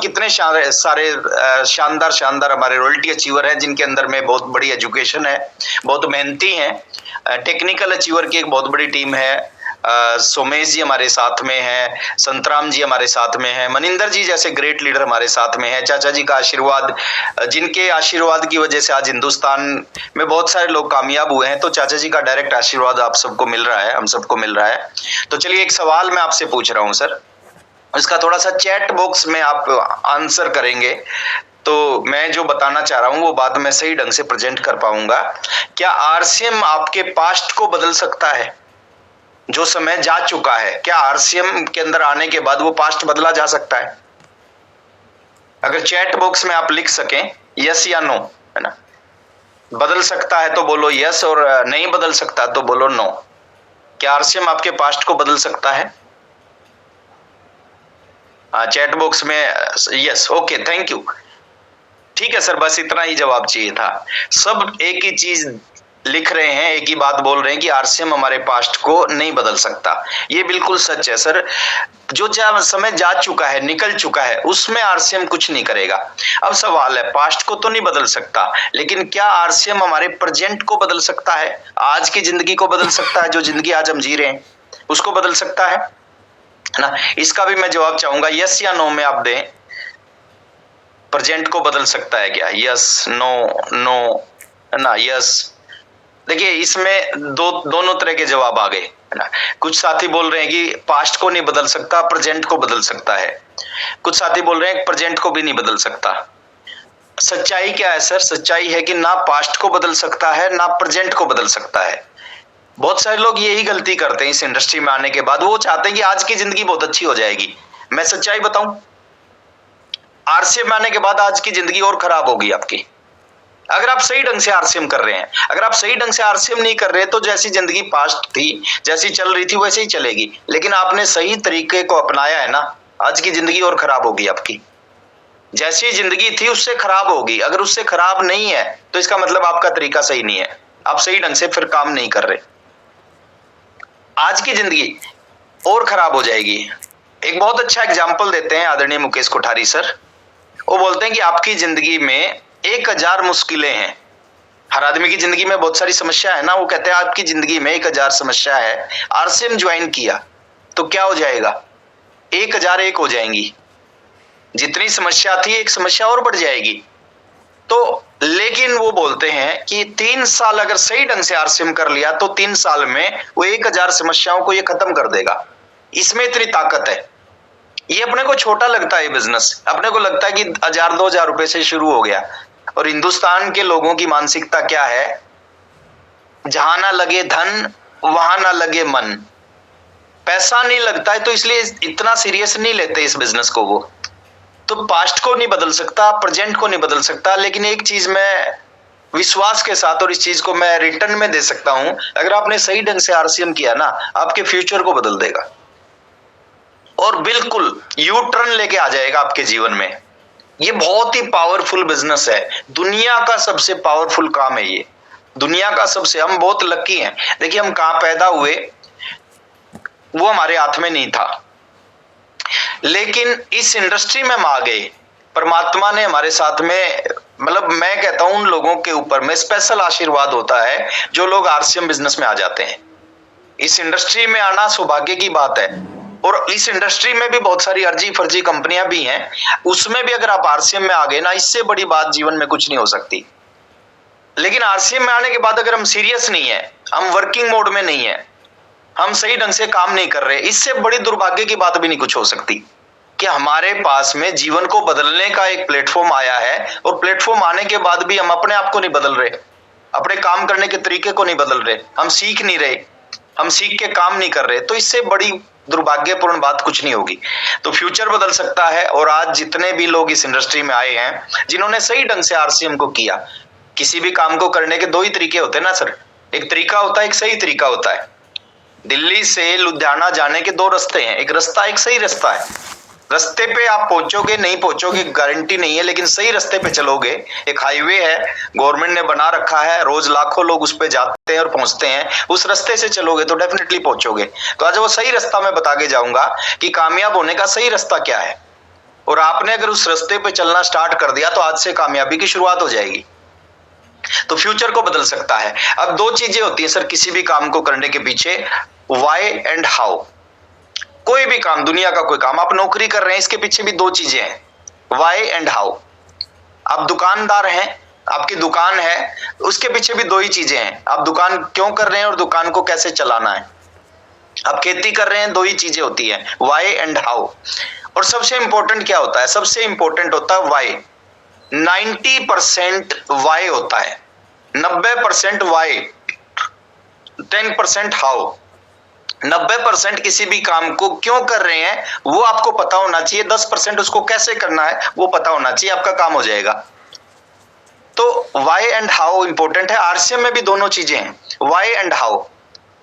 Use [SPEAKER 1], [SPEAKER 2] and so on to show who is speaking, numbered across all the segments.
[SPEAKER 1] कितने सारे शानदार शानदार हमारे रॉयल्टी अचीवर हैं जिनके अंदर में बहुत बड़ी एजुकेशन है, बहुत मेहनती हैं। टेक्निकल अचीवर की एक बहुत बड़ी टीम है। सोमेश जी हमारे साथ में हैं, संतराम जी हमारे साथ में हैं, मनिंदर जी जैसे ग्रेट लीडर हमारे साथ में हैं। चाचा जी का आशीर्वाद, जिनके आशीर्वाद की वजह से आज हिंदुस्तान में बहुत सारे लोग कामयाब हुए हैं, तो चाचा जी का डायरेक्ट आशीर्वाद आप सबको मिल रहा है, हम सबको मिल रहा है। तो चलिए एक सवाल मैं आपसे पूछ रहा हूं सर, इसका थोड़ा सा चैट बॉक्स में आप आंसर करेंगे तो मैं जो बताना चाह रहा हूं वो बात मैं सही ढंग से प्रेजेंट कर पाऊंगा। क्या आरसीएम आपके पास्ट को बदल सकता है? जो समय जा चुका है, क्या आरसीएम के अंदर आने के बाद वो पास्ट बदला जा सकता है? अगर चैट बॉक्स में आप लिख सकें यस या नो, है ना, बदल सकता है तो बोलो यस, और नहीं बदल सकता तो बोलो नो। क्या आरसीएम आपके पास्ट को बदल सकता है? चैट बॉक्स में यस, ओके, थैंक यू। ठीक है सर, बस इतना ही जवाब चाहिए था। सब एक ही चीज लिख रहे हैं, एक ही बात बोल रहे हैं कि आरसीएम हमारे पास्ट को नहीं बदल सकता। ये बिल्कुल सच है सर। जो समय जा चुका है, निकल चुका है, उसमें आरसीएम कुछ नहीं करेगा। अब सवाल है, पास्ट को तो नहीं बदल सकता, लेकिन क्या आरसीएम हमारे प्रेजेंट को बदल सकता है? आज की जिंदगी को बदल सकता है? जो जिंदगी आज हम जी रहे हैं उसको बदल सकता है ना? इसका भी मैं जवाब चाहूंगा, यस या नो में आप दें। प्रेजेंट को बदल सकता है क्या? यस, नो, नो, है ना, यस। देखिए इसमें दोनों तरह के जवाब आ गए, है ना। कुछ साथी बोल रहे हैं कि पास्ट को नहीं बदल सकता, प्रेजेंट को बदल सकता है। कुछ साथी बोल रहे हैं प्रेजेंट को भी नहीं बदल सकता। सच्चाई क्या है सर? सच्चाई है कि ना पास्ट को बदल सकता है, ना प्रेजेंट को बदल सकता है। बहुत सारे लोग यही गलती करते हैं इस इंडस्ट्री में आने के बाद, वो चाहते हैं कि आज की जिंदगी बहुत अच्छी हो जाएगी। मैं सच्चाई बताऊं, आरसीएम आने के बाद आज की जिंदगी और खराब होगी आपकी। अगर आप सही ढंग से आरसीएम कर रहे हैं, अगर आप सही ढंग से आरसीएम नहीं कर रहे तो जैसी जिंदगी पास्ट थी, जैसी चल रही थी वैसे ही चलेगी। लेकिन आपने सही तरीके को अपनाया है ना, आज की जिंदगी और खराब होगी आपकी। जैसी जिंदगी थी उससे खराब होगी। अगर उससे खराब नहीं है तो इसका मतलब आपका तरीका सही नहीं है, आप सही ढंग से फिर काम नहीं कर रहे। आज की जिंदगी और खराब हो जाएगी। एक बहुत अच्छा एग्जाम्पल देते हैं आदरणीय मुकेश कोठारी सर। वो बोलते हैं कि आपकी जिंदगी में 1000 मुश्किलें हैं। हर आदमी की जिंदगी में बहुत सारी समस्या है ना। वो कहते हैं आपकी जिंदगी में 1000 समस्या है, आरसीएम ज्वाइन किया तो क्या हो जाएगा? 1001 हो जाएंगी। जितनी समस्या थी एक समस्या और बढ़ जाएगी। तो लेकिन वो बोलते हैं कि 3 साल अगर सही ढंग से आरसीएम कर लिया तो 3 साल में वो 1000 समस्याओं को ये खत्म कर देगा। इसमें इतनी ताकत है। ये अपने को छोटा लगता है बिजनेस, अपने को लगता है कि 1000-2000 रुपए से शुरू हो गया। और हिंदुस्तान के लोगों की मानसिकता क्या है? जहां ना लगे धन वहां ना लगे मन। पैसा नहीं लगता है तो इसलिए इतना सीरियस नहीं लेते इस बिजनेस को वो। तो पास्ट को नहीं बदल सकता, प्रेजेंट को नहीं बदल सकता, लेकिन एक चीज मैं विश्वास के साथ और इस चीज को मैं रिटर्न में दे सकता हूं, अगर आपने सही ढंग से आरसीएम किया ना, आपके फ्यूचर को बदल देगा और बिल्कुल यू टर्न लेके आ जाएगा आपके जीवन में। ये बहुत ही पावरफुल बिजनेस है, दुनिया का सबसे पावरफुल काम है ये, दुनिया का सबसे। हम बहुत लकी हैं। देखिए हम कहां पैदा हुए वो हमारे हाथ में नहीं था, लेकिन इस इंडस्ट्री में हम आ गए। परमात्मा ने हमारे साथ में, मतलब मैं कहता हूं उन लोगों के ऊपर में स्पेशल आशीर्वाद होता है जो लोग आरसीएम बिजनेस में आ जाते हैं। इस इंडस्ट्री में आना सौभाग्य की बात है। और इस इंडस्ट्री में भी बहुत सारी अर्जी फर्जी कंपनियां भी हैं, उसमें भी अगर आप आरसीएम में आ गए ना, इससे बड़ी बात जीवन में कुछ नहीं हो सकती। लेकिन आरसीएम में आने के बाद अगर हम सीरियस नहीं है, हम वर्किंग मोड में नहीं है, हम सही ढंग से काम नहीं कर रहे, इससे बड़ी दुर्भाग्य की बात भी नहीं कुछ हो सकती कि हमारे पास में जीवन को बदलने का एक प्लेटफॉर्म आया है और प्लेटफॉर्म आने के बाद भी हम अपने आप को नहीं बदल रहे, अपने काम करने के तरीके को नहीं बदल रहे, हम सीख नहीं रहे, हम सीख के काम नहीं कर रहे, तो इससे बड़ी दुर्भाग्यपूर्ण बात कुछ नहीं होगी। तो फ्यूचर बदल सकता है। और आज जितने भी लोग इस इंडस्ट्री में आए हैं जिन्होंने सही ढंग से आरसीएम को किया, किसी भी काम को करने के 2 ही तरीके होते हैं ना सर, एक तरीका होता है, एक सही तरीका होता है। दिल्ली से लुधियाना जाने के 2 रास्ते हैं, एक रास्ता एक सही रास्ता है। रास्ते पे आप पहुंचोगे नहीं पहुंचोगे गारंटी नहीं है, लेकिन सही रास्ते पे चलोगे। एक हाईवे है, गवर्नमेंट ने बना रखा है, रोज लाखों लोग उस पे जाते हैं और पहुंचते हैं, उस रास्ते से चलोगे तो डेफिनेटली पहुंचोगे। तो आज वो सही रास्ता मैं बता के जाऊंगा कि कामयाब होने का सही रास्ता क्या है। और आपने अगर उस रास्ते पे चलना स्टार्ट कर दिया तो आज से कामयाबी की शुरुआत हो जाएगी। तो फ्यूचर को बदल सकता है। अब दो चीजें होती है सर किसी भी काम को करने के पीछे, वाई एंड हाउ। कोई भी काम, दुनिया का कोई काम, आप नौकरी कर रहे हैं, इसके पीछे भी दो चीजें हैं, वाई एंड हाउ। आप दुकानदार हैं, आपकी दुकान है, उसके पीछे भी दो ही चीजें हैं, आप दुकान क्यों कर रहे हैं और दुकान को कैसे चलाना है। आप खेती कर रहे हैं, दो ही चीजें होती हैं, वाई एंड हाउ। और सबसे इंपॉर्टेंट क्या होता है? सबसे इंपॉर्टेंट होता है वाई। 90% वाई होता है, 90% वाई, 10% हाउ। 90% किसी भी काम को क्यों कर रहे हैं वो आपको पता होना चाहिए, 10% उसको कैसे करना है वो पता होना चाहिए, आपका काम हो जाएगा। तो वाई एंड हाउ इंपॉर्टेंट है। आरसीएम में भी दोनों चीजें हैं, वाई एंड हाउ।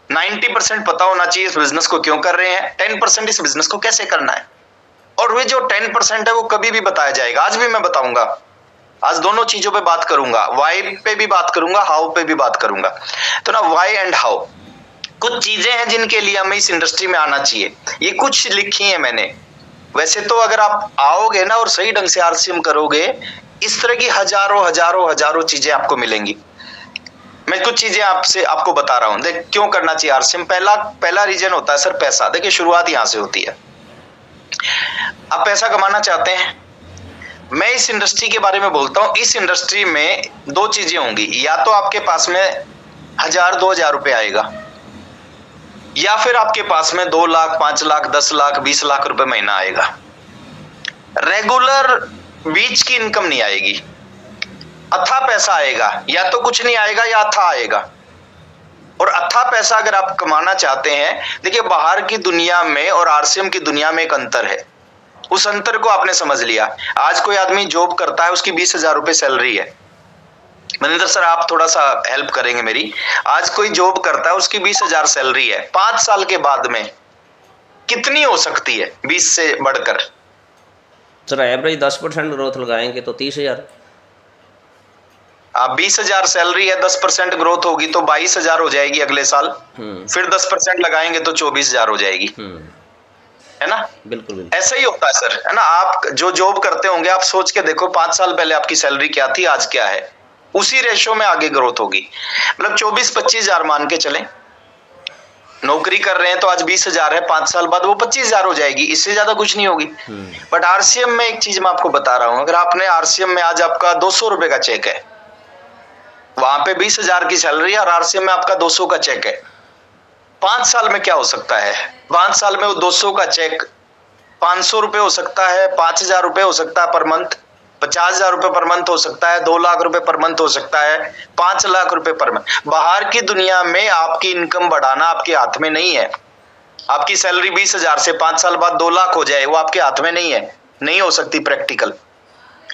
[SPEAKER 1] 90% पता होना चाहिए इस बिजनेस को क्यों कर रहे हैं, 10% इस बिजनेस को कैसे करना है। और वे जो 10% है वो कभी भी बताया जाएगा, आज भी मैं बताऊंगा। आज दोनों चीजों पे बात करूंगा, वाई पे भी बात करूंगा, हाउ पे भी बात करूंगा। तो ना वाई एंड हाउ कुछ चीजें हैं जिनके लिए हमें इस इंडस्ट्री में आना चाहिए, ये कुछ लिखी है मैंने। वैसे तो अगर आप आओगे ना और सही ढंग से आरसीएम करोगे, इस तरह की हजारों हजारों हजारों चीजें आपको मिलेंगी। मैं कुछ चीजें आपको बता रहा हूं। देख क्यों करना चाहिए आरसीएम। पहला रीजन होता है सर पैसा। देखिए शुरुआत यहां से होती है। आप पैसा कमाना चाहते हैं, मैं इस इंडस्ट्री के बारे में बोलता हूं। इस इंडस्ट्री में दो चीजें होंगी, या तो आपके पास में 1000-2000 रुपए आएगा, या फिर आपके पास में 2 लाख, 5 लाख, 10 लाख, 20 लाख रुपए महीना आएगा। रेगुलर बीच की इनकम नहीं आएगी, अथा पैसा आएगा। या तो कुछ नहीं आएगा या अथा आएगा। और अथा पैसा अगर आप कमाना चाहते हैं, देखिए बाहर की दुनिया में और आरसीएम की दुनिया में एक अंतर है, उस अंतर को आपने समझ लिया। आज कोई आदमी जॉब करता है, उसकी 20,000 रुपए सैलरी है। मनिंदर सर आप थोड़ा सा हेल्प करेंगे मेरी। आज कोई जॉब करता है, उसकी 20,000 सैलरी है, 5 साल के बाद में कितनी हो सकती है 20 से बढ़कर?
[SPEAKER 2] सर एवरेज 10% ग्रोथ लगाएंगे तो 30,000।
[SPEAKER 1] आप 20,000 सैलरी है, 10% ग्रोथ होगी तो 22,000 हो जाएगी अगले साल। फिर 10% लगाएंगे तो 24,000 हो जाएगी, है ना?
[SPEAKER 2] बिल्कुल
[SPEAKER 1] ऐसा ही होता है सर, है ना? आप जो जॉब करते होंगे, आप सोच के देखो 5 साल पहले आपकी सैलरी क्या थी, आज क्या है, उसी रेशो में आगे ग्रोथ होगी। मतलब 24-25,000 मान के चलें। नौकरी कर रहे हैं तो आज 20,000 है, 5 साल बाद वो 25,000 हो जाएगी, इससे ज्यादा कुछ नहीं होगी। बट आरसीएम में एक चीज मैं आपको बता रहा हूं, अगर आपने आरसीएम में आज आपका 200 रुपए का चेक है, वहां पे 20,000 की सैलरी है और आरसीएम में आपका 200 का चेक है, 5 साल में क्या हो सकता है? 5 साल में वो 200 का चेक 500 रुपए हो सकता है, 5,000 रुपए हो सकता है पर मंथ, 50,000 रुपए पर मंथ हो सकता है, 2 लाख रुपए पर मंथ हो सकता है, 5 लाख रुपए पर मंथ। बाहर की दुनिया में आपकी इनकम बढ़ाना आपके हाथ में नहीं है। आपकी सैलरी 20,000 से 5 साल बाद 2 लाख हो जाए, वो आपके हाथ में नहीं है, नहीं हो सकती प्रैक्टिकल।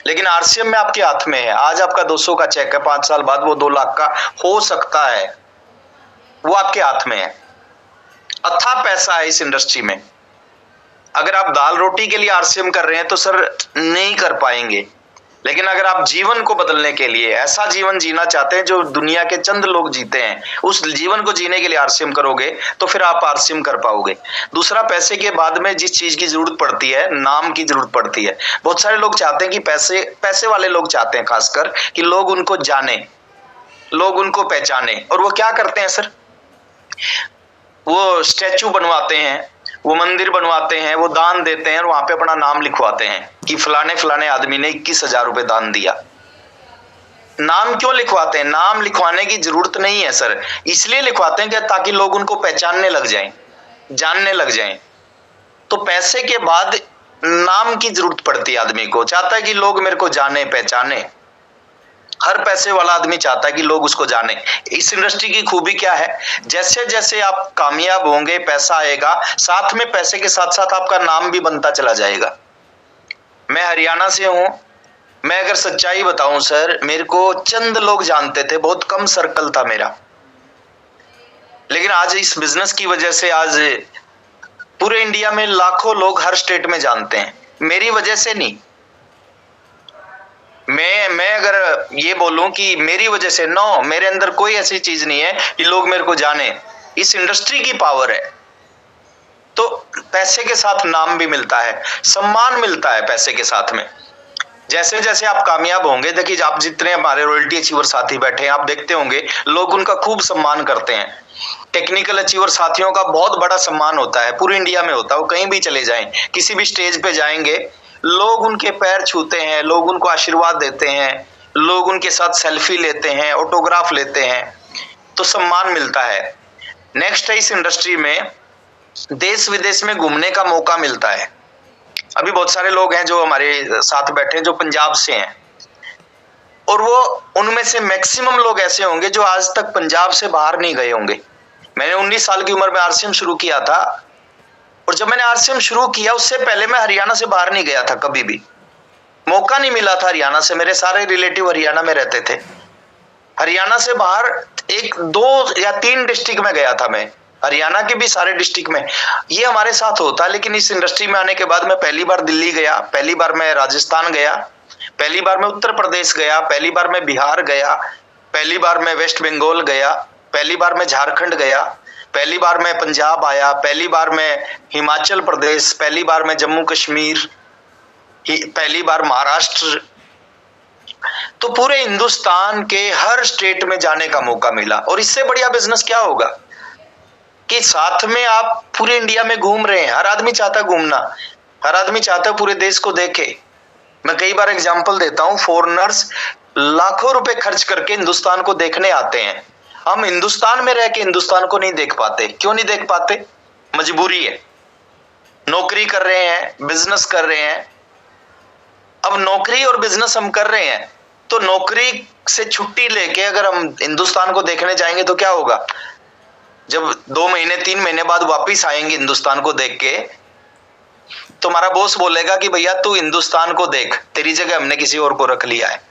[SPEAKER 1] लेकिन आरसीएम में आपके हाथ में है। आज आपका 200 का चेक है, 5 साल बाद वो 2 लाख का हो सकता है, वो आपके हाथ में है। अथाह पैसा है इस इंडस्ट्री में। अगर आप दाल रोटी के लिए आरसीएम कर रहे हैं तो सर नहीं कर पाएंगे। लेकिन अगर आप जीवन को बदलने के लिए ऐसा जीवन जीना चाहते हैं जो दुनिया के चंद लोग जीते हैं, उस जीवन को जीने के लिए आरसीएम करोगे तो फिर आप आरसीएम कर पाओगे। दूसरा, पैसे के बाद में जिस चीज की जरूरत पड़ती है, नाम की जरूरत पड़ती है। बहुत सारे लोग चाहते हैं कि पैसे वाले लोग चाहते हैं खासकर कि लोग उनको जाने, लोग उनको पहचाने। और वो क्या करते हैं सर? वो स्टैचू बनवाते हैं, वो मंदिर बनवाते हैं, वो दान देते हैं और वहां पे अपना नाम लिखवाते हैं कि फलाने फलाने आदमी ने 21,000 रुपए दान दिया। नाम क्यों लिखवाते हैं? नाम लिखवाने की जरूरत नहीं है सर, इसलिए लिखवाते हैं कि ताकि लोग उनको पहचानने लग जाएं, जानने लग जाएं। तो पैसे के बाद नाम की जरूरत पड़ती है। आदमी को चाहता है कि लोग मेरे को जाने, पहचाने। हर पैसे वाला आदमी चाहता है कि लोग उसको जाने। इस इंडस्ट्री की खूबी क्या है? जैसे जैसे आप कामयाब होंगे, पैसा आएगा, साथ में पैसे के साथ साथ आपका नाम भी बनता चला जाएगा। मैं हरियाणा से हूं, मैं अगर सच्चाई बताऊं सर, मेरे को चंद लोग जानते थे, बहुत कम सर्कल था मेरा। लेकिन आज इस बिजनेस की वजह से आज पूरे इंडिया में लाखों लोग हर स्टेट में जानते हैं, मेरी वजह से नहीं। मैं अगर ये बोलूं कि मेरी वजह से, नो, मेरे अंदर कोई ऐसी चीज नहीं है कि लोग मेरे को जाने। इस इंडस्ट्री की पावर है। तो पैसे के साथ नाम भी मिलता है, सम्मान मिलता है पैसे के साथ में। जैसे जैसे आप कामयाब होंगे, देखिए आप जितने हमारे रॉयल्टी अचीवर साथी बैठे हैं, आप देखते होंगे लोग उनका खूब सम्मान करते हैं। टेक्निकल अचीवर साथियों का बहुत बड़ा सम्मान होता है, पूरी इंडिया में होता है। वो कहीं भी चले जाएं, किसी भी स्टेज पे जाएंगे, लोग उनके पैर छूते हैं, लोग उनको आशीर्वाद देते हैं, लोग उनके साथ सेल्फी लेते हैं, ऑटोग्राफ लेते हैं, तो सम्मान मिलता है। नेक्स्ट है, इस इंडस्ट्री में देश विदेश में घूमने का मौका मिलता है। अभी बहुत सारे लोग हैं जो हमारे साथ बैठे हैं जो पंजाब से हैं, और वो उनमें से मैक्सिमम लोग ऐसे होंगे जो आज तक पंजाब से बाहर नहीं गए होंगे। मैंने 19 साल की उम्र में आरसीएम शुरू किया था, और जब मैंने आरसीएम शुरू किया उससे पहले मैं हरियाणा से बाहर नहीं गया था, कभी भी मौका नहीं मिला था हरियाणा से। मेरे सारे रिलेटिव हरियाणा में रहते थे। हरियाणा से बाहर 1, 2 या 3 डिस्ट्रिक्ट में गया था मैं, हरियाणा के भी सारे डिस्ट्रिक्ट में। ये हमारे साथ होता है। लेकिन इस इंडस्ट्री में आने के बाद मैं पहली बार दिल्ली गया, पहली बार मैं राजस्थान गया, पहली बार मैं उत्तर प्रदेश गया, पहली बार मैं बिहार गया, पहली बार मैं वेस्ट बंगाल गया, पहली बार मैं झारखंड गया, पहली बार मैं पंजाब आया, पहली बार मैं हिमाचल प्रदेश, पहली बार मैं जम्मू कश्मीर, पहली बार महाराष्ट्र। तो पूरे हिंदुस्तान के हर स्टेट में जाने का मौका मिला। और इससे बढ़िया बिजनेस क्या होगा कि साथ में आप पूरे इंडिया में घूम रहे हैं। हर आदमी चाहता है घूमना, हर आदमी चाहता है पूरे देश को देखे। मैं कई बार एग्जांपल देता हूं, फॉरेनर्स लाखों रुपए खर्च करके हिंदुस्तान को देखने आते हैं। हम हिंदुस्तान में रह के हिंदुस्तान को नहीं देख पाते। क्यों नहीं देख पाते? मजबूरी है। नौकरी कर रहे हैं, बिजनेस कर रहे हैं। अब नौकरी और बिजनेस हम कर रहे हैं, तो नौकरी से छुट्टी लेके अगर हम हिंदुस्तान को देखने जाएंगे तो क्या होगा? जब 2 महीने 3 महीने बाद वापिस आएंगे हिंदुस्तान को देख के, तो हमारा बॉस बोलेगा कि भैया तू हिंदुस्तान को देख, तेरी जगह हमने किसी और को रख लिया है।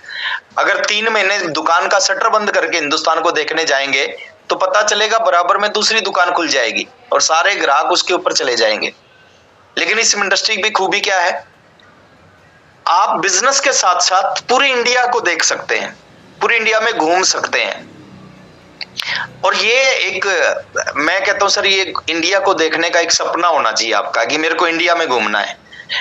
[SPEAKER 1] अगर 3 महीने दुकान का शटर बंद करके हिंदुस्तान को देखने जाएंगे तो पता चलेगा बराबर में दूसरी दुकान खुल जाएगी और सारे ग्राहक उसके ऊपर चले जाएंगे। लेकिन इस इंडस्ट्री की खूबी क्या है? आप बिजनेस के साथ साथ पूरी इंडिया को देख सकते हैं, पूरी इंडिया में घूम सकते हैं। और ये एक, मैं कहता हूं सर, ये इंडिया को देखने का एक सपना होना चाहिए आपका कि मेरे को इंडिया में घूमना है।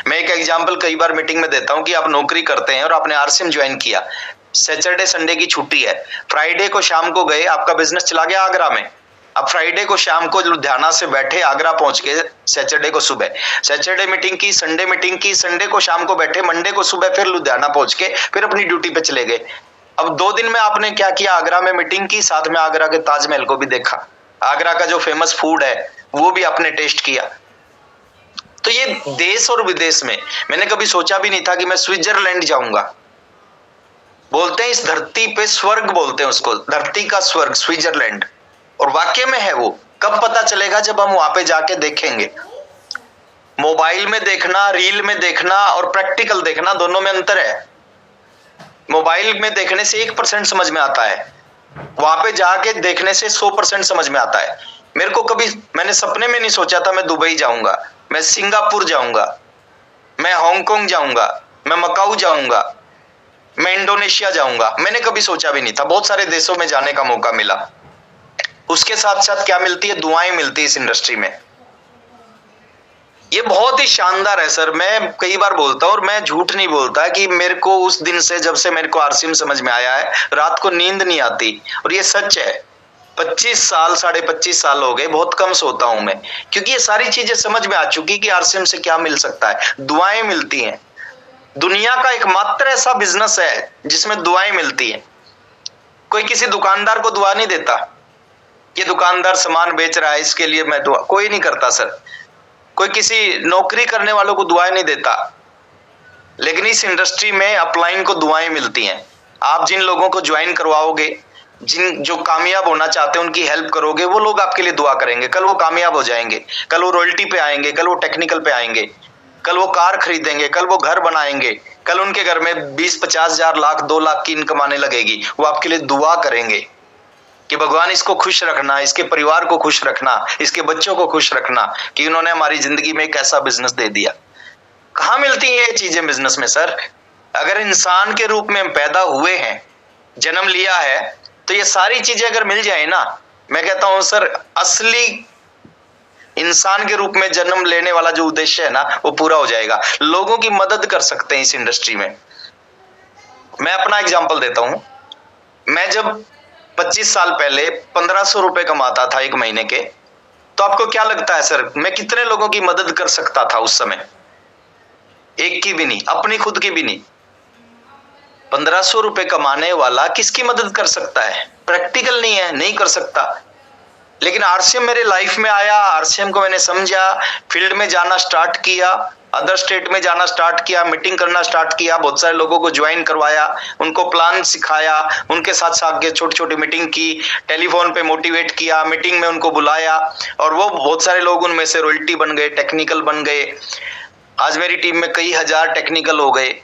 [SPEAKER 1] मैं एक एग्जांपल कई बार मीटिंग में देता हूं कि आप नौकरी करते हैं और आपने आरसीएम ज्वाइन किया, सैटरडे संडे की छुट्टी है, फ्राइडे को शाम को गए, आपका बिजनेस चला गया आगरा में। अब फ्राइडे को शाम को लुधियाना से बैठे, आगरा पहुंच के सैटरडे को सुबह, सैटरडे मीटिंग की, संडे मीटिंग की, संडे को शाम को बैठे, मंडे को सुबह फिर लुधियाना पहुंच के फिर अपनी ड्यूटी पे चले गए। अब 2 दिन में आपने क्या किया? आगरा में मीटिंग की, साथ में आगरा के ताजमहल को भी देखा, आगरा का जो फेमस फूड है वो भी आपने टेस्ट किया। तो ये देश और विदेश में, मैंने कभी सोचा भी नहीं था कि मैं स्विट्जरलैंड जाऊंगा। बोलते हैं इस धरती पे स्वर्ग, बोलते हैं उसको, धरती का स्वर्ग स्विट्जरलैंड, और वाकई में है वो। कब पता चलेगा? जब हम वहां पे जाके देखेंगे। मोबाइल में देखना, रील में देखना और प्रैक्टिकल देखना, दोनों में अंतर है। मोबाइल में देखने से 1% समझ में आता है, वहां पे जाके देखने से 100% समझ में आता है। मेरे को कभी, मैंने सपने में नहीं सोचा था मैं दुबई जाऊंगा, मैं सिंगापुर जाऊंगा, मैं हांगकांग जाऊंगा, मैं मकाऊ जाऊंगा, मैं इंडोनेशिया जाऊंगा। मैंने कभी सोचा भी नहीं था। बहुत सारे देशों में जाने का मौका मिला। उसके साथ साथ क्या मिलती है? दुआएं मिलती है इस इंडस्ट्री में। ये बहुत ही शानदार है सर। मैं कई बार बोलता हूं और मैं झूठ नहीं बोलता कि मेरे को उस दिन से, जब से मेरे को आरसीएम समझ में आया है, रात को नींद नहीं आती, और ये सच है। 25 साल, 25.5 साल हो गए, बहुत कम सोता हूं मैं, क्योंकि ये सारी चीजें समझ में आ चुकी कि आरसीएम से क्या मिल सकता है। दुआएं मिलती हैं। दुनिया का एकमात्र ऐसा बिजनेस है जिसमें दुआएं मिलती हैं। कोई किसी दुकानदार को दुआ नहीं देता, ये दुकानदार सामान बेच रहा है इसके लिए मैं दुआ, कोई नहीं करता सर। कोई किसी नौकरी करने वालों को दुआएं नहीं देता। लेकिन इस इंडस्ट्री में अपलाइन को दुआएं मिलती हैं। आप जिन लोगों को ज्वाइन करवाओगे, जिन जो कामयाब होना चाहते हैं, उनकी हेल्प करोगे, वो लोग आपके लिए दुआ करेंगे। कल वो कामयाब हो जाएंगे, कल वो रॉयल्टी पे आएंगे, कल वो टेक्निकल पे आएंगे, कल वो कार खरीदेंगे, कल वो घर बनाएंगे, कल उनके घर में 20-50 हजार, लाख 2 लाख की इनकम आने लगेगी। वो आपके लिए दुआ करेंगे कि भगवान इसको खुश रखना, इसके परिवार को खुश रखना, इसके बच्चों को खुश रखना, कि उन्होंने हमारी जिंदगी में एक ऐसा बिजनेस दे दिया। कहाँ मिलती है ये चीजें बिजनेस में सर? अगर इंसान के रूप में हम पैदा हुए हैं, जन्म लिया है, तो ये सारी चीजें अगर मिल जाए ना, मैं कहता हूं सर, असली इंसान के रूप में जन्म लेने वाला जो उद्देश्य है ना, वो पूरा हो जाएगा। लोगों की मदद कर सकते हैं इस इंडस्ट्री में। मैं अपना एग्जांपल देता हूं। मैं जब 25 साल पहले 1500 रुपए कमाता था एक महीने के, तो आपको क्या लगता है सर, मैं कितने लोगों की मदद कर सकता था उस समय? एक की भी नहीं, अपनी खुद की भी नहीं। 1500 रुपए कमाने वाला किसकी मदद कर सकता है? प्रैक्टिकल नहीं है, नहीं कर सकता। लेकिन आरसीएम मेरे लाइफ में आया, आरसीएम को मैंने समझा, फील्ड में जाना स्टार्ट किया, अदर स्टेट में जाना स्टार्ट किया, मीटिंग करना स्टार्ट किया, बहुत सारे लोगों को ज्वाइन करवाया, उनको प्लान सिखाया, उनके साथ साथ छोटी छोटी मीटिंग की, टेलीफोन पे मोटिवेट किया, मीटिंग में उनको बुलाया, और वो बहुत सारे लोग उनमें से रॉयल्टी बन गए, टेक्निकल बन गए। आज मेरी टीम में कई हजार टेक्निकल हो गए।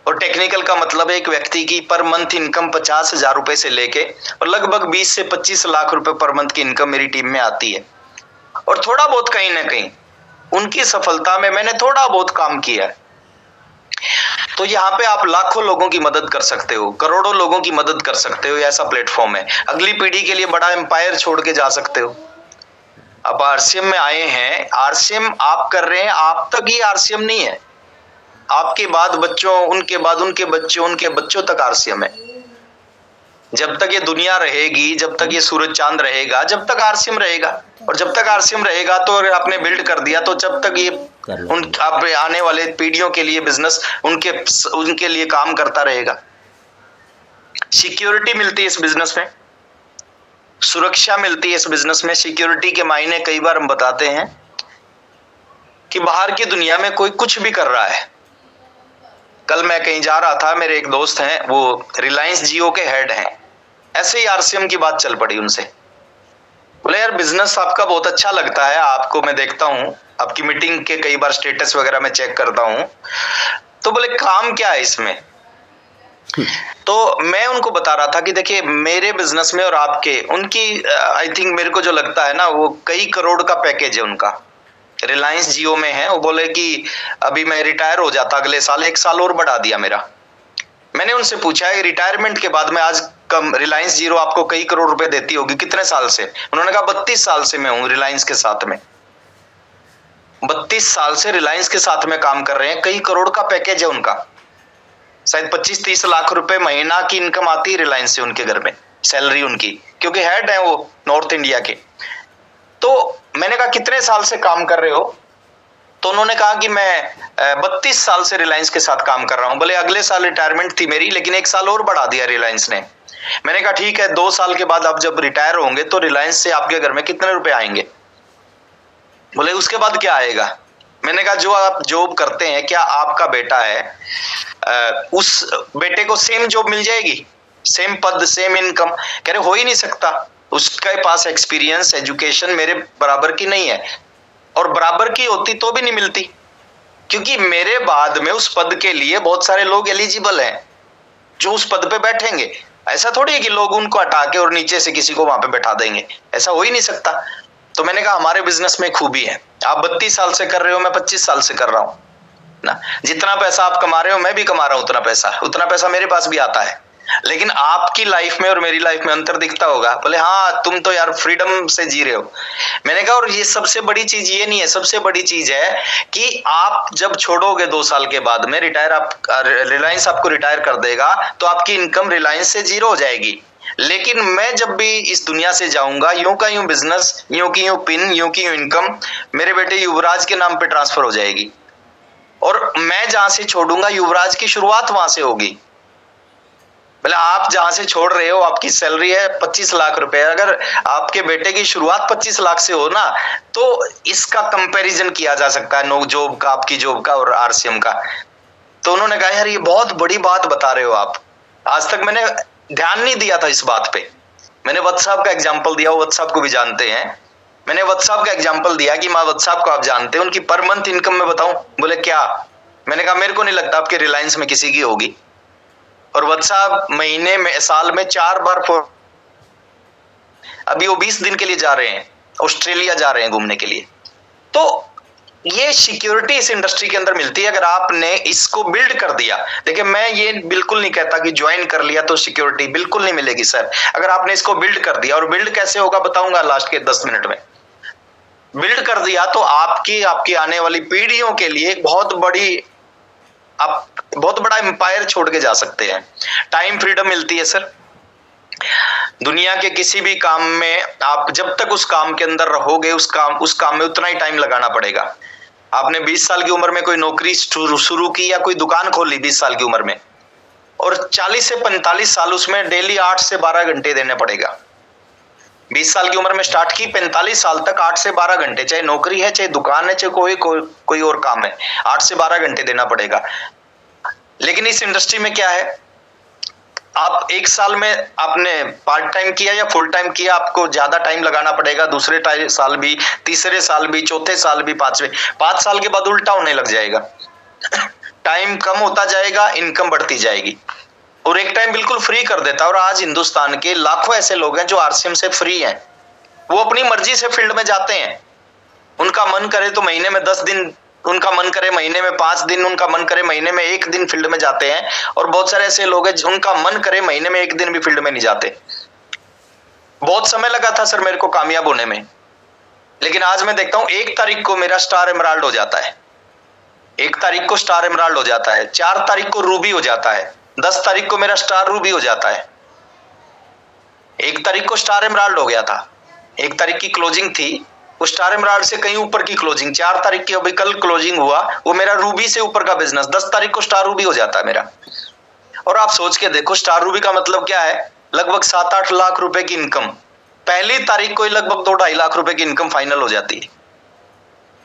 [SPEAKER 1] और टेक्निकल का मतलब है एक व्यक्ति की पर मंथ इनकम 50,000 रुपए से लेके और लगभग 20 से 25 लाख रुपए पर मंथ की इनकम मेरी टीम में आती है। और थोड़ा बहुत कहीं ना कहीं उनकी सफलता में मैंने थोड़ा बहुत काम किया है। तो यहाँ पे आप लाखों लोगों की मदद कर सकते हो, करोड़ों लोगों की मदद कर सकते हो, ऐसा प्लेटफॉर्म है। अगली पीढ़ी के लिए बड़ा एम्पायर छोड़ के जा सकते हो। अब आरसीएम में आए हैं, आरसीएम आप कर रहे हैं, आप तक ही आरसीएम नहीं है, आपके बाद बच्चों, उनके बाद उनके बच्चों, उनके बच्चों तक आरसीएम है। जब तक ये दुनिया रहेगी, जब तक ये सूरज चांद रहेगा, जब तक आरसीएम रहेगा। और जब तक आरसीएम रहेगा तो अगर आपने बिल्ड कर दिया तो जब तक ये उन आप आने वाले पीढ़ियों के लिए बिजनेस उनके लिए काम करता रहेगा। सिक्योरिटी मिलती है इस बिजनेस में, सुरक्षा मिलती है इस बिजनेस में। सिक्योरिटी के मायने कई बार हम बताते हैं कि बाहर की दुनिया में कोई कुछ भी कर रहा है। कल मैं कहीं जा रहा था, मेरे एक दोस्त हैं, वो रिलायंस जियो के हेड हैं, ऐसे ही आरसीएम की बात चल पड़ी उनसे। बोले यार बिजनेस आपका बहुत अच्छा लगता है, आपको मैं देखता हूं, आपकी मीटिंग के कई बार स्टेटस वगैरह मैं चेक करता हूं, तो बोले काम क्या है इसमें? तो मैं उनको बता रहा था कि देखिए मेरे बिजनेस में और आपके, उनकी आई थिंक मेरे को जो लगता है ना, वो कई करोड़ का पैकेज है उनका, रिलायंस जियो में है। वो बोले कि अभी मैं रिटायर हो जाता अगले साल, 1 साल और बढ़ा दिया मेरा। मैंने उनसे पूछा है रिटायरमेंट के बाद में आज कम रिलायंस जियो आपको कई करोड़ रुपए देती होगी, कितने साल से? उन्होंने कहा 32 साल से मैं हूं रिलायंस के साथ में। 32 साल से रिलायंस के साथ में काम कर रहे हैं, कई करोड़ का पैकेज है उनका, शायद 25-30 लाख रुपए महीना की इनकम आती है रिलायंस से उनके घर में, सैलरी उनकी, क्योंकि हेड है वो नॉर्थ इंडिया के। तो मैंने कहा कितने साल से काम कर रहे हो? तो उन्होंने कहा कि मैं 32 साल से रिलायंस के साथ काम कर रहा हूं। बोले अगले साल रिटायरमेंट थी मेरी, लेकिन 1 साल और बढ़ा दिया रिलायंस ने। मैंने कहा ठीक है, 2 साल के बाद आप जब रिटायर होंगे तो रिलायंस से आपके घर में कितने रुपए आएंगे? बोले उसके बाद क्या आएगा? मैंने कहा जो आप जॉब करते हैं, क्या आपका बेटा है, उस बेटे को सेम जॉब मिल जाएगी, सेम पद, सेम इनकम? कह रहे हो ही नहीं सकता, उसके पास एक्सपीरियंस, एजुकेशन मेरे बराबर की नहीं है, और बराबर की होती तो भी नहीं मिलती, क्योंकि मेरे बाद में उस पद के लिए बहुत सारे लोग एलिजिबल हैं जो उस पद पे बैठेंगे। ऐसा थोड़ी है कि लोग उनको हटा के और नीचे से किसी को वहां पे बैठा देंगे, ऐसा हो ही नहीं सकता। तो मैंने कहा हमारे बिजनेस में खूबी है, आप 32 साल से कर रहे हो, मैं 25 साल से कर रहा हूं ना। जितना पैसा आप कमा रहे हो मैं भी कमा रहा हूं, उतना पैसा मेरे पास भी आता है। लेकिन आपकी लाइफ में और मेरी लाइफ में अंतर दिखता होगा। बोले हाँ तुम तो यार फ्रीडम से जी रहे हो। मैंने कहा और ये सबसे बड़ी चीज ये नहीं है, सबसे बड़ी चीज है कि आप जब छोड़ोगे 2 साल के बाद में रिटायर, आप रिलायंस आपको रिटायर कर देगा तो आपकी इनकम रिलायंस से 0 हो जाएगी। लेकिन मैं जब भी इस दुनिया से जाऊंगा, यूं का यूं बिजनेस, यूं की यूं पिन, यूं की यूं इनकम मेरे बेटे युवराज के नाम पे ट्रांसफर हो जाएगी, और मैं जहां से छोड़ूंगा युवराज की शुरुआत वहां से होगी। मतलब आप जहां से छोड़ रहे हो, आपकी सैलरी है 25 लाख रुपए, अगर आपके बेटे की शुरुआत 25 लाख से हो ना, तो इसका कंपैरिजन किया जा सकता है नो जॉब का, आपकी जॉब का और आरसीएम का। तो उन्होंने कहा यार ये बहुत बड़ी बात बता रहे हो आप, आज तक मैंने ध्यान नहीं दिया था इस बात पे। मैंने व्हाट्सएप का एग्जाम्पल दिया, वो व्हाट्सएप को भी जानते हैं। मैंने व्हाट्सएप का एग्जाम्पल दिया कि मैं व्हाट्सएप को आप जानते हैं, उनकी पर मंथ इनकम में बताऊं? बोले क्या? मैंने कहा मेरे को नहीं लगता आपके रिलायंस में किसी की होगी। और व्हाट्सएप महीने में, साल में 4 बार अभी वो 20 दिन के लिए जा रहे हैं, ऑस्ट्रेलिया जा रहे हैं घूमने के लिए। तो ये सिक्योरिटी इस इंडस्ट्री के अंदर मिलती है अगर आपने इसको बिल्ड कर दिया। देखिए मैं ये बिल्कुल नहीं कहता कि ज्वाइन कर लिया तो सिक्योरिटी, बिल्कुल नहीं मिलेगी सर। अगर आपने इसको बिल्ड कर दिया, और बिल्ड कैसे होगा बताऊंगा लास्ट के 10 मिनट में। बिल्ड कर दिया तो आपकी आने वाली पीढ़ियों के लिए एक आप बहुत बड़ा एम्पायर छोड़ के जा सकते हैं। टाइम फ्रीडम मिलती है सर। दुनिया के किसी भी काम में आप जब तक उस काम के अंदर रहोगे उस काम में उतना ही टाइम लगाना पड़ेगा। आपने 20 साल की उम्र में कोई नौकरी शुरू की या कोई दुकान खोली 20 साल की उम्र में, और 40 से 45 साल उसमें डेली 8 से 12 घंटे देने पड़ेगा। 20 साल की उम्र में स्टार्ट की, 45 साल तक 8 से 12 घंटे, चाहे नौकरी है, चाहे दुकान है, चाहे कोई और काम है, 8 से 12 घंटे देना पड़ेगा। लेकिन इस इंडस्ट्री में क्या है, आप एक साल में आपने पार्ट टाइम किया या फुल टाइम किया, आपको ज्यादा टाइम लगाना पड़ेगा। दूसरे साल भी, तीसरे साल भी, चौथे साल भी, 5 साल के बाद उल्टा होने लग जाएगा। टाइम कम होता जाएगा, इनकम बढ़ती जाएगी, और एक टाइम बिल्कुल फ्री कर देता है। और आज हिंदुस्तान के लाखों ऐसे लोग हैं जो आरसीएम से फ्री हैं। वो अपनी मर्जी से फील्ड में जाते हैं। उनका मन करे तो महीने में 10 दिन, उनका मन करे महीने में 5 दिन, उनका मन करे महीने में 1 दिन फील्ड में जाते हैं। और बहुत सारे ऐसे लोग हैं उनका मन करे महीने में 1 दिन भी फील्ड में नहीं जाते। बहुत समय लगा था सर मेरे को कामयाब होने में, लेकिन आज मैं देखता हूं 1 तारीख को मेरा स्टार एमराल्ड हो जाता है, 1 तारीख को स्टार एमराल्ड हो जाता है, 4 तारीख को रूबी हो जाता है, 10 तारीख को मेरा स्टार रूबी हो जाता है। 1 तारीख को स्टार एमराल्ड हो गया था, 1 तारीख की क्लोजिंग थी, वो स्टार एमराल्ड से कहीं ऊपर की क्लोजिंग, 4 तारीख की अभी कल क्लोजिंग हुआ, वो मेरा रूबी से ऊपर का बिजनेस, 10 तारीख को स्टार रूबी हो जाता है मेरा। और आप सोच के देखो स्टार रूबी का मतलब क्या है, लगभग 7-8 लाख रुपए की इनकम, पहली तारीख को ही लगभग 2-2.5 लाख रुपए की इनकम फाइनल हो जाती है।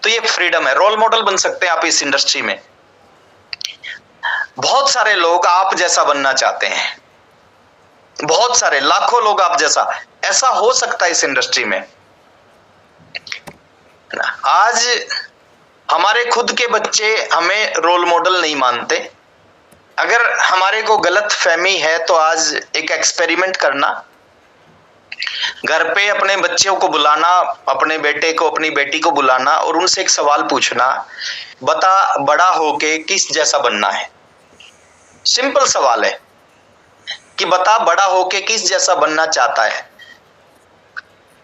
[SPEAKER 1] तो ये फ्रीडम है, रोल मॉडल बन सकते हैं आप इस इंडस्ट्री में। बहुत सारे लोग आप जैसा बनना चाहते हैं, बहुत सारे लाखों लोग आप जैसा, ऐसा हो सकता है इस इंडस्ट्री में। आज हमारे खुद के बच्चे हमें रोल मॉडल नहीं मानते। अगर हमारे को गलत फहमी है तो आज एक एक्सपेरिमेंट करना, घर पे अपने बच्चों को बुलाना, अपने बेटे को अपनी बेटी को बुलाना और उनसे एक सवाल पूछना, बता बड़ा होके किस जैसा बनना है। सिंपल सवाल है कि बता बड़ा होके किस जैसा बनना चाहता है।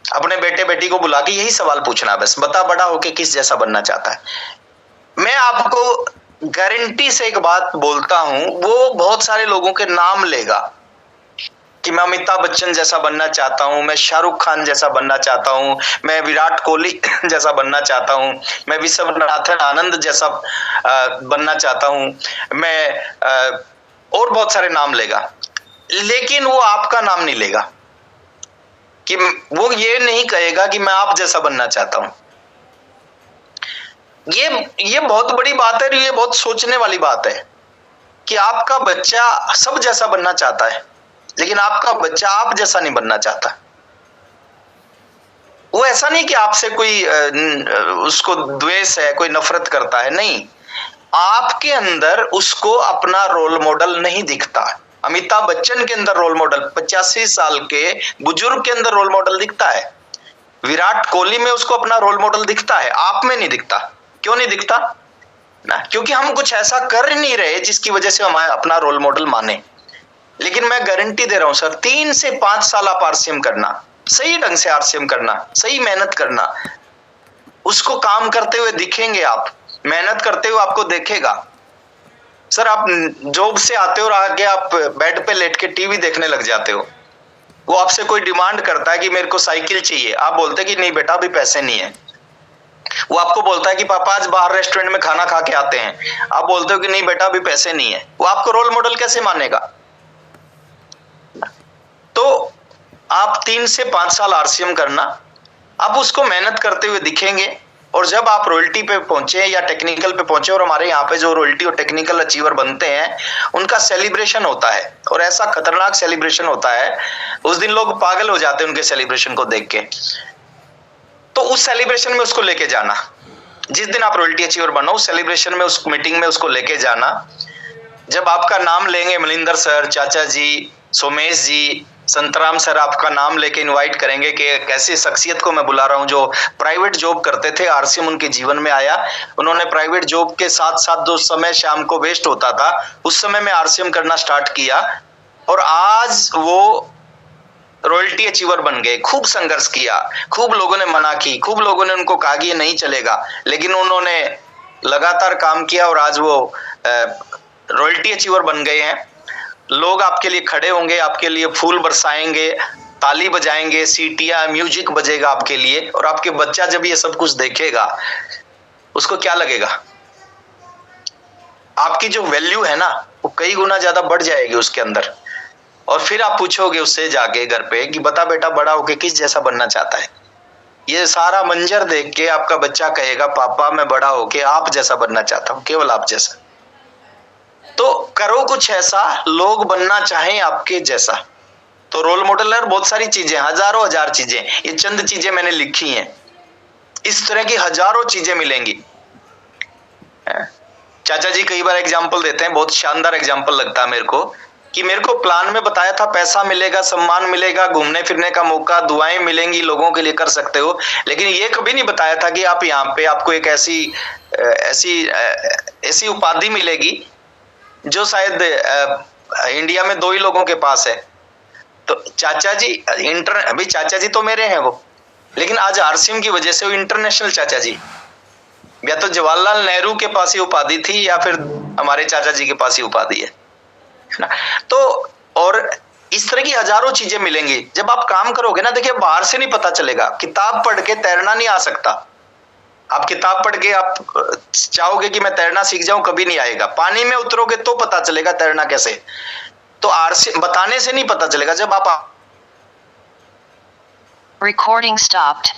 [SPEAKER 1] अपने बेटे बेटी को बुला के यही सवाल पूछना, बस बता बड़ा होके किस जैसा बनना चाहता है। मैं आपको गारंटी से एक बात बोलता हूं, वो बहुत सारे लोगों के नाम लेगा कि मैं अमिताभ बच्चन जैसा बनना चाहता हूं, मैं शाहरुख खान जैसा बनना चाहता हूं, मैं विराट कोहली जैसा बनना चाहता हूं, मैं विश्वनाथन आनंद जैसा बनना चाहता हूं, मैं और बहुत सारे नाम लेगा। लेकिन वो आपका नाम नहीं लेगा, कि वो ये नहीं कहेगा कि मैं आप जैसा बनना चाहता हूं। ये बहुत बड़ी बात है, ये बहुत सोचने वाली बात है कि आपका बच्चा सब जैसा बनना चाहता है, लेकिन आपका बच्चा आप जैसा नहीं बनना चाहता। वो ऐसा नहीं कि आपसे कोई उसको द्वेष है, कोई नफरत करता है, नहीं, आपके अंदर उसको अपना रोल मॉडल नहीं दिखता। अमिताभ बच्चन के अंदर रोल मॉडल, 85 साल के बुजुर्ग के अंदर रोल मॉडल दिखता है। विराट कोहली में उसको अपना रोल मॉडल दिखता है, आप में नहीं दिखता। क्यों नहीं दिखता ना? क्योंकि हम कुछ ऐसा कर नहीं रहे जिसकी वजह से हम अपना रोल मॉडल माने। लेकिन मैं गारंटी दे रहा हूं सर, 3 से 5 साल आप आरसीएम करना, सही ढंग से आरसीएम करना, सही मेहनत करना, उसको काम करते हुए दिखेंगे आप, मेहनत करते हुए आपको देखेगा। सर आप जॉब से आते हो और आगे आप बेड पे लेट के टीवी देखने लग जाते हो, वो आपसे कोई डिमांड करता है कि मेरे को साइकिल चाहिए, आप बोलते कि नहीं बेटा अभी पैसे नहीं है। वो आपको बोलता है कि पापा आज बाहर रेस्टोरेंट में खाना खा के आते हैं, आप बोलते हो कि नहीं बेटा अभी पैसे नहीं है। वो आपको रोल मॉडल कैसे मानेगा? तो आप 3 से 5 साल आरसीएम करना, आप उसको मेहनत करते हुए दिखेंगे। और जब आप रॉयल्टी पे पहुंचे या टेक्निकल पे पहुंचे, और हमारे यहाँ पे जो रॉयल्टी और टेक्निकल अचीवर बनते हैं उनका सेलिब्रेशन होता है, और ऐसा खतरनाक सेलिब्रेशन होता है, उस दिन लोग पागल हो जाते हैं उनके सेलिब्रेशन को देख के। तो उस सेलिब्रेशन में उसको लेके जाना, जिस दिन आप रॉयल्टी अचीवर बनो उस सेलिब्रेशन में, उस मीटिंग में उसको लेके जाना। जब आपका नाम लेंगे, मनिंदर सर, चाचा जी, सोमेश जी, संतराम सर आपका नाम लेके इनवाइट करेंगे कि कैसी शख्सियत को मैं बुला रहा हूं जो प्राइवेट जॉब करते थे, आरसीएम उनके जीवन में आया, उन्होंने प्राइवेट जॉब के साथ साथ जो समय शाम को वेस्ट होता था उस समय में आरसीएम करना स्टार्ट किया, और आज वो रॉयल्टी अचीवर बन गए, खूब संघर्ष किया, खूब लोगों ने मना की, खूब लोगों ने उनको कहा कि ये नहीं चलेगा, लेकिन उन्होंने लगातार काम किया और आज वो रॉयल्टी अचीवर बन गए हैं। लोग आपके लिए खड़े होंगे, आपके लिए फूल बरसाएंगे, ताली बजाएंगे, सीटियां, म्यूजिक बजेगा आपके लिए, और आपके बच्चा जब ये सब कुछ देखेगा उसको क्या लगेगा? आपकी जो वैल्यू है ना वो कई गुना ज्यादा बढ़ जाएगी उसके अंदर। और फिर आप पूछोगे उससे जाके घर पे कि बता बेटा बड़ा होके किस जैसा बनना चाहता है। ये सारा मंजर देख के आपका बच्चा कहेगा पापा मैं बड़ा होके आप जैसा बनना चाहता हूं, केवल आप जैसा। तो करो कुछ ऐसा लोग बनना चाहें आपके जैसा। तो रोल मॉडल है बहुत सारी चीजें, हजारों हजार चीजें, ये चंद चीजें मैंने लिखी हैं। इस तरह की हजारों चीजें मिलेंगी। चाचा जी कई बार एग्जाम्पल देते हैं, बहुत शानदार एग्जाम्पल लगता है मेरे को, कि मेरे को प्लान में बताया था पैसा मिलेगा, सम्मान मिलेगा, घूमने फिरने का मौका, दुआएं मिलेंगी, लोगों के लिए कर सकते हो, लेकिन ये कभी नहीं बताया था कि आप यहाँ पे आपको एक ऐसी उपाधि मिलेगी जो शायद इंडिया में 2 ही लोगों के पास है। तो चाचा जी अभी चाचा जी तो मेरे हैं वो, लेकिन आज आरसीएम की वजह से वो इंटरनेशनल चाचा जी, या तो जवाहरलाल नेहरू के पास ही उपाधि थी या फिर हमारे चाचा जी के पास ही उपाधि है ना। तो और इस तरह की हजारों चीजें मिलेंगी जब आप काम करोगे ना। देखिए बाहर से नहीं पता चलेगा, किताब पढ़ के तैरना नहीं आ सकता। आप किताब पढ़ के आप चाहोगे कि मैं तैरना सीख जाऊं, कभी नहीं आएगा। पानी में उतरोगे तो पता चलेगा तैरना कैसे। तो आरसी बताने से नहीं पता चलेगा। जब आप
[SPEAKER 3] Recording stopped.